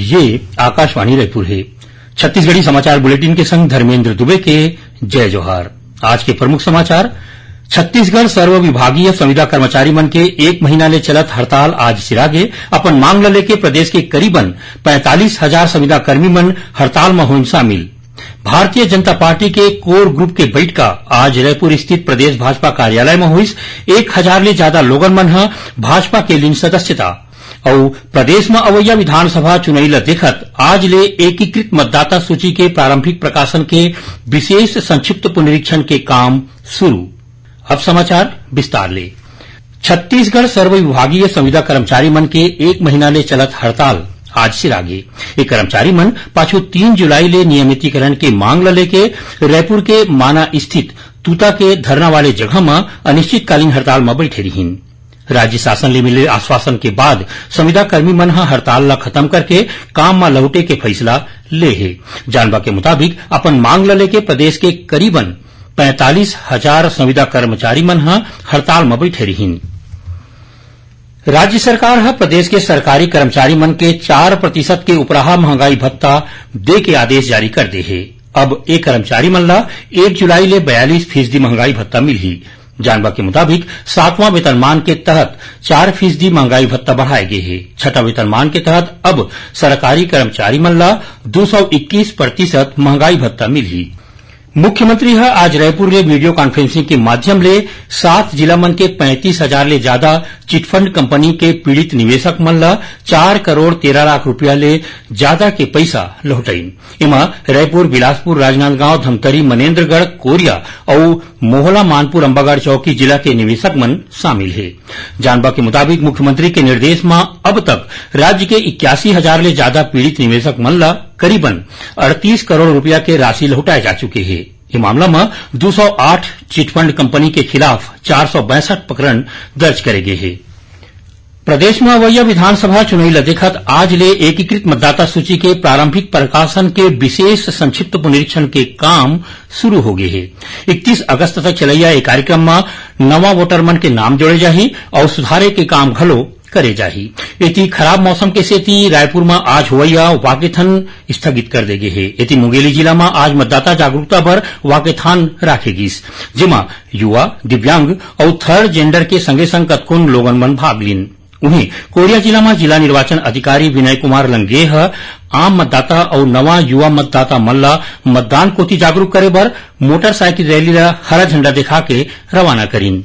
ये आकाशवाणी रायपुर है। छत्तीसगढ़ी समाचार बुलेटिन के संग धर्मेंद्र दुबे के जय जोहार। आज के प्रमुख समाचार। छत्तीसगढ़ सर्व विभागीय संविदा कर्मचारी मन के 1 महीना ले चलत हड़ताल आज सिरागे। अपन मांग ल लेके प्रदेश के करीबन 45,000 संविदा कर्मी मन हड़ताल में होइन शामिल। भारतीय जनता पार्टी के कोर ग्रुप के बैठका आज रायपुर स्थित प्रदेश भाजपा कार्यालय में हुई। 1,000 ले ज्यादा लोगन मन ह भाजपा के लिन सदस्यता और प्रदेश में अवैया विधानसभा चुनाई ल देखत आज ले एकीकृत मतदाता सूची के प्रारंभिक प्रकाशन के विशेष संक्षिप्त पुनरीक्षण के काम शुरू। अब समाचार विस्तार ले। छत्तीसगढ़ सर्व विभागीय संविदा कर्मचारी मन के 1 महीना ले चलत हड़ताल आज सिरागे। ये कर्मचारी मन पाछू 3 जुलाई ले नियमितीकरण के मांग ल लेके रायपुर के माना स्थित तूता के धरना वाले जगह में अनिश्चितकालीन हड़ताल में बैठे रहीन। राज्य शासन ले मिले आश्वासन के बाद संविदा कर्मी मन हड़ताल ला खत्म करके काम में लौटे के फैसला ले है। जानवा के मुताबिक अपन मांग ल लेके प्रदेश के करीबन 45,000 संविदा कर्मचारी मन हड़ताल में बैठे रहीन। राज्य सरकार प्रदेश के सरकारी कर्मचारी मन के 4% के उपराहा महंगाई भत्ता दे के आदेश जारी कर दे है। अब एक कर्मचारी मन ला 1 जुलाई ले 42% महंगाई भत्ता मिलही। जानवा के मुताबिक 7वां वेतनमान के तहत 4% महंगाई भत्ता बढ़ाए गए है। 6वां वेतनमान के तहत अब सरकारी कर्मचारी मन ला 221% महंगाई भत्ता मिलही। मुख्यमंत्री आज रायपुर ले वीडियो कॉन्फ्रेंसिंग के माध्यम ले 7 जिला मन के 35,000 ले ज्यादा चिटफंड कंपनी के पीड़ित निवेशक मन ला 4 करोड़ 13 लाख रुपया ले ज्यादा के पैसा लौटाइन। इमा रायपुर, बिलासपुर, राजनांदगांव, धमतरी, मनेन्द्रगढ़, कोरिया और मोहला, मानपुर, अंबागढ़ चौकी जिला के निवेशक मन शामिल है। जानवा के मुताबिक मुख्यमंत्री के निर्देश में अब तक राज्य के 81,000 ले ज्यादा पीड़ित निवेशक मन ला करीबन 38 करोड़ रुपया के राशि लौटाए जा चुके हैं। ये मामला में 208 चिटफंड कंपनी के खिलाफ 462 प्रकरण दर्ज करे गए हैं। प्रदेश में अवैया विधानसभा चुनाई ल देखत आज ले एकीकृत मतदाता सूची के प्रारंभिक प्रकाशन के विशेष संक्षिप्त पुनरीक्षण के काम शुरू हो गए हैं। 31 अगस्त तक चलैया एक कार्यक्रम में नवा वोटर मन के नाम जोड़े जाही और सुधारे के काम घलो करे जाही। इति खराब मौसम के सेती रायपुर में आज हुवैया वाकेथन स्थगित कर दे गए है। इति मुंगेली जिला में आज मतदाता जागरूकता पर वाकेथान राखे गिस, जेमा युवा, दिव्यांग और थर्ड जेंडर के संगे संग कतकोन लोगन मन भाग लीन। उन्हें कोरिया जिला में जिला निर्वाचन अधिकारी विनय कुमार लंगेह आम मतदाता और नवा युवा मतदाता मन ला मतदान कोती जागरूक करे बर मोटरसाइकिल रैली ला हरा झंडा दिखा के रवाना करीन।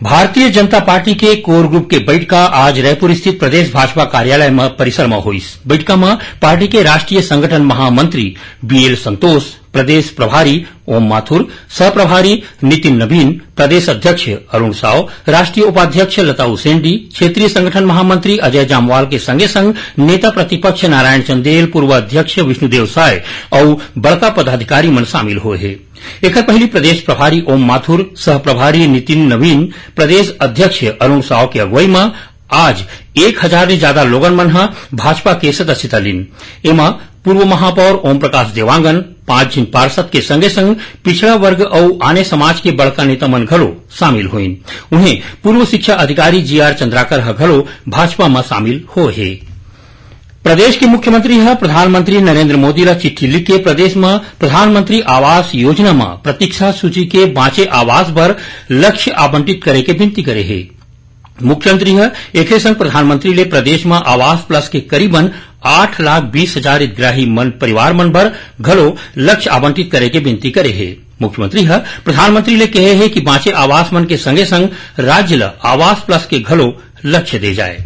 भारतीय जनता पार्टी के कोर ग्रुप के बैठका आज रायपुर स्थित प्रदेश भाजपा कार्यालय में परिसर में हुई। बैठका में पार्टी के राष्ट्रीय संगठन महामंत्री बीएल संतोष, प्रदेश प्रभारी ओम माथुर, सह-प्रभारी नितिन नवीन, प्रदेश अध्यक्ष अरुण साव, राष्ट्रीय उपाध्यक्ष लता उसेंडी, क्षेत्रीय संगठन महामंत्री अजय जामवाल के संगे संग नेता प्रतिपक्ष नारायण चंदेल, पूर्व अध्यक्ष विष्णुदेव साय और बड़का पदाधिकारी मन शामिल हुए हैं। एकर पहली प्रदेश प्रभारी ओम माथुर, सह प्रभारी नितिन नवीन, प्रदेश अध्यक्ष अरुण साव के अगुवाई में आज 1,000 से ज्यादा लोगन मन भाजपा के सदस्यता लीन। एमा पूर्व महापौर ओम प्रकाश देवांगन, 5 जिन पार्षद के संगे संग पिछड़ा वर्ग और आने समाज के बड़का नेता मन घलो शामिल हुईन। उन्हें पूर्व शिक्षा अधिकारी जीआर चंद्राकर घलो भाजपा में शामिल हो है। प्रदेश के मुख्यमंत्री प्रधानमंत्री नरेंद्र मोदी ला चिट्ठी लिख के प्रदेश में प्रधानमंत्री आवास योजना में प्रतीक्षा सूची के बाँचे आवास पर लक्ष्य आवंटित करे के विनती करे है। मुख्यमंत्री एक संग प्रधानमंत्री ले प्रदेश में आवास प्लस के करीबन 8,20,000 हितग्राही मन परिवार मन भर घलो लक्ष्य आवंटित करे के विनती करे है। मुख्यमंत्री प्रधानमंत्री ले कहे है कि बाँचे आवास मन के संगे संग राज्य ला आवास प्लस के घलो लक्ष्य दे जाए।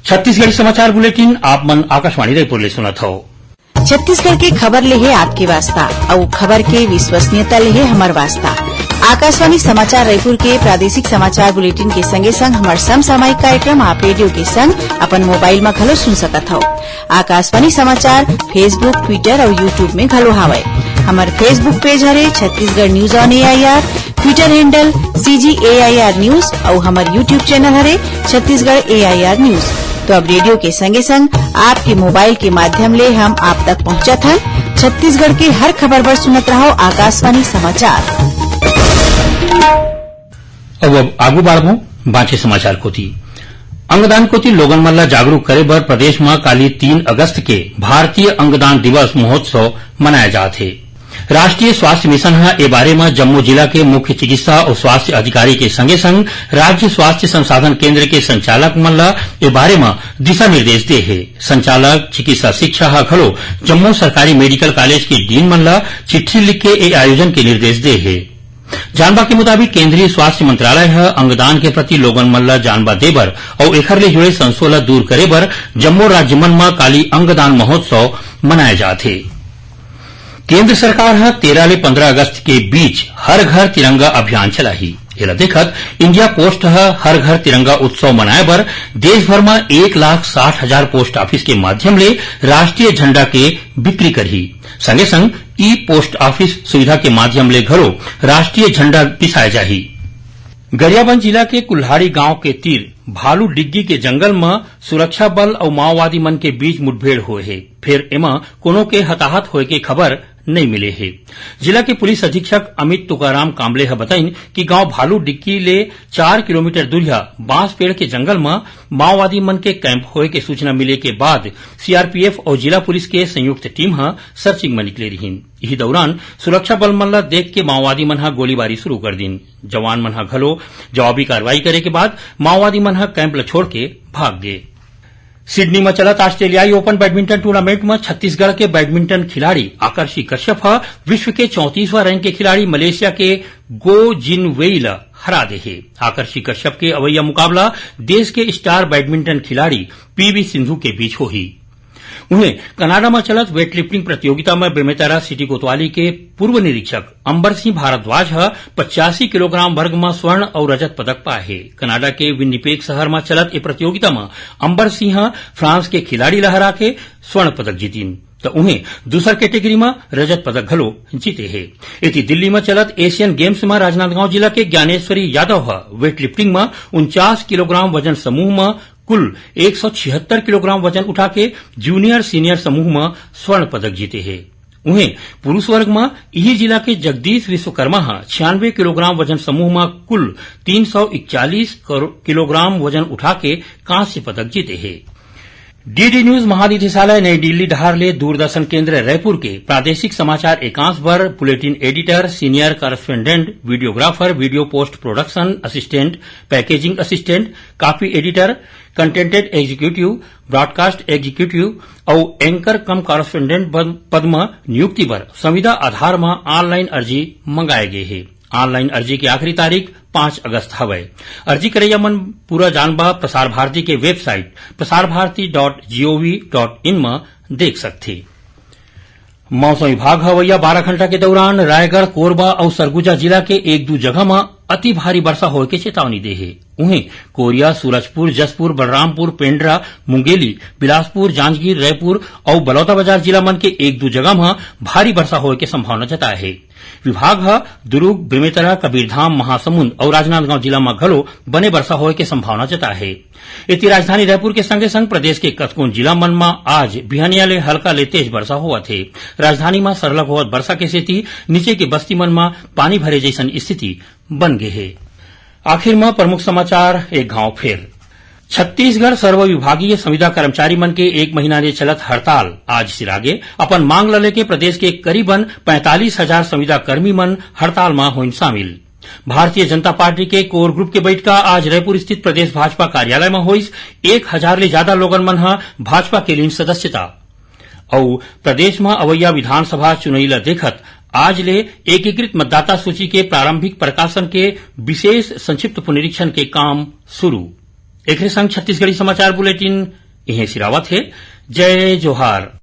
छत्तीसगढ़ी समाचार बुलेटिन आप मन आकाशवाणी रायपुर ले सुनत हो। छत्तीसगढ़ के खबर ले है आपके वास्ता और खबर के विश्वसनीयता ले है हमार वास्ता। आकाशवाणी समाचार रायपुर के प्रादेशिक समाचार बुलेटिन के संगे संग हमार समसामयिक कार्यक्रम आप रेडियो के संग अपन मोबाइल में घलो सुन सकत हो। आकाशवाणी समाचार फेसबुक, ट्विटर और यूट्यूब में घलो हावय। हमार फेसबुक पेज हरे Chhattisgarh news on AIR, Twitter handle CGAIR news और हमार यूट्यूब चैनल हरे छत्तीसगढ़ AIR न्यूज। तो अब रेडियो के संगे संग आपके मोबाइल के माध्यम ले हम आप तक पहुंचत हन। छत्तीसगढ़ के हर खबर पर सुनत रहो आकाशवाणी समाचार। अब आगू बढ़ो बाँचे समाचार को थी। अंगदान को लोगन मन ला जागरूक करे बर प्रदेश में काली 3 अगस्त के भारतीय अंगदान दिवस महोत्सव मनाया जात है। राष्ट्रीय स्वास्थ्य मिशन हा ए बारे में जम्मू जिला के मुख्य चिकित्सा और स्वास्थ्य अधिकारी के संगे संग राज्य स्वास्थ्य संसाधन केंद्र के संचालक मन ला ए बारे में दिशा निर्देश दे है। संचालक चिकित्सा शिक्षा हा घलो जम्मू सरकारी मेडिकल कॉलेज के डीन मन ला चिट्ठी लिख के ए आयोजन के निर्देश दे है। जानबा के मुताबिक केंद्रीय स्वास्थ्य मंत्रालय है अंगदान के प्रति लोगन मन ला जानबा देबर और एखर ले जुड़े संशों ला दूर करे बर जम्मू राज्य मन में काली अंगदान महोत्सव मनाया जाथे। केंद्र सरकार है 13 ले 15 अगस्त के बीच हर घर तिरंगा अभियान चलाही। एला देखत इंडिया पोस्ट हर घर तिरंगा उत्सव मनाए बर देश भर में 1,60,000 पोस्ट ऑफिस के माध्यम ले राष्ट्रीय झंडा के बिक्री करही। संगे संग ई पोस्ट ऑफिस सुविधा के माध्यम ले घरो राष्ट्रीय झंडा पिसाए जाही। गरियाबंद जिला के कुल्हाड़ी गांव के तीर भालू डिग्गी के जंगल में सुरक्षा बल और माओवादी मन के बीच मुठभेड़ हुए है। फिर एमा कोनो के हताहत होए के खबर नहीं मिले है। जिला के पुलिस अधीक्षक अमित तुकाराम कांबले है बताइन कि गांव भालू डिग्गी ले 4 किलोमीटर दूरिया बांस पेड़ के जंगल में माओवादी मन के कैंप होए के सूचना मिले के बाद सीआरपीएफ और जिला पुलिस के संयुक्त टीम सर्चिंग में निकले रहीन। इसी दौरान सुरक्षा बल मन ला देख के माओवादी मन गोलीबारी शुरू कर दीन। जवान मन घलो जवाबी कार्रवाई करे के बाद माओवादी मन कैंप ला छोड़ के भाग गए। सिडनी में चलत ऑस्ट्रेलियाई ओपन बैडमिंटन टूर्नामेंट में छत्तीसगढ़ के बैडमिंटन खिलाड़ी आकर्षी कश्यप विश्व के 34वां रैंक के खिलाड़ी मलेशिया के गो जिन वेई ला हरा दे है। आकर्षी कश्यप के अवैया मुकाबला देश के स्टार बैडमिंटन खिलाड़ी पीवी सिंधु के बीच होही। उन्हें कनाडा में चलत वेटलिफ्टिंग प्रतियोगिता में बेमेतरा सिटी कोतवाली के पूर्व निरीक्षक अंबर सिंह भारद्वाज 85 किलोग्राम वर्ग में स्वर्ण और रजत पदक पाए है। कनाडा के विनिपेग शहर में चलत ए प्रतियोगिता में अंबर सिंह फ्रांस के खिलाड़ी लहरा के स्वर्ण पदक जीतीन तो उन्हें दूसर कैटेगरी में रजत पदक घलो जीते है। इति दिल्ली में चलत एशियन गेम्स में राजनांदगांव जिला के ज्ञानेश्वरी यादव वेटलिफ्टिंग में 49 किलोग्राम वजन समूह में कुल 176 किलोग्राम वजन उठा के जूनियर सीनियर समूह में स्वर्ण पदक जीते हैं। उन्हें पुरुष वर्ग में यही जिला के जगदीश विश्वकर्मा 96 किलोग्राम वजन समूह में कुल 341 किलोग्राम वजन उठा के कांस्य पदक जीते हैं। डीडी न्यूज महानिदेशालय नई दिल्ली डहार ले दूरदर्शन केंद्र रायपुर के प्रादेशिक समाचार एकांश पर bulletin editor, senior correspondent, videographer, video post production assistant, packaging assistant, copy editor, contented executive, broadcast executive और एंकर कम कॉरेस्पोंडेंट पद में नियुक्ति पर संविदा आधार में ऑनलाइन अर्जी मंगाए गए है। ऑनलाइन अर्जी की आखिरी तारीख 5 अगस्त हवै। अर्जी करैया मन पूरा जानबा प्रसार भारती के वेबसाइट prasarbharati.gov.in में देख सकथे। मौसम विभाग हवैया 12 घंटा के दौरान रायगढ़, कोरबा और सरगुजा जिला के 1-2 जगह में अति भारी वर्षा होने की चेतावनी दे है। उन्हें कोरिया, सूरजपुर, जसपुर, बलरामपुर, पेंड्रा, मुंगेली, बिलासपुर, जांजगीर, रायपुर और बलौदाबाजार जिला मन के 1-2 जगह में भारी वर्षा होने की संभावना जताया है। विभाग दुर्ग, बेमेतरा, कबीरधाम, महासमुंद और राजनांदगांव जिला में घलो बने वर्षा होने की संभावना जताया है। इति राजधानी रायपुर के संगे संग प्रदेश के कतकोन जिला मन में आज बिहानिया ले हल्का ले तेज वर्षा हुआ थे। राजधानी में सरलग होवत वर्षा के सेती नीचे के बस्ती मन में पानी भरे जैसन स्थिति बन गई है। आखिर में प्रमुख समाचार एक गांव फिर। छत्तीसगढ़ सर्व विभागीय संविदा कर्मचारी मन के 1 महीना ले चलत हड़ताल आज सिरागे अपन मांग ल लेके प्रदेश के करीबन 45,000 संविदा कर्मी मन हड़ताल में होइन शामिल। भारतीय जनता पार्टी के कोर ग्रुप के बैठका आज रायपुर स्थित प्रदेश भाजपा कार्यालय में होइस। 1,000 ले ज्यादा लोगन मन भाजपा के लिए सदस्यता और प्रदेश में अवैया विधानसभा चुनावी ल देखत आज ले एकीकृत मतदाता सूची के प्रारंभिक प्रकाशन के विशेष संक्षिप्त पुनरीक्षण के काम शुरू। एक संग छत्तीसगढ़ी समाचार बुलेटिन इहे सिरावत है। जय जोहार।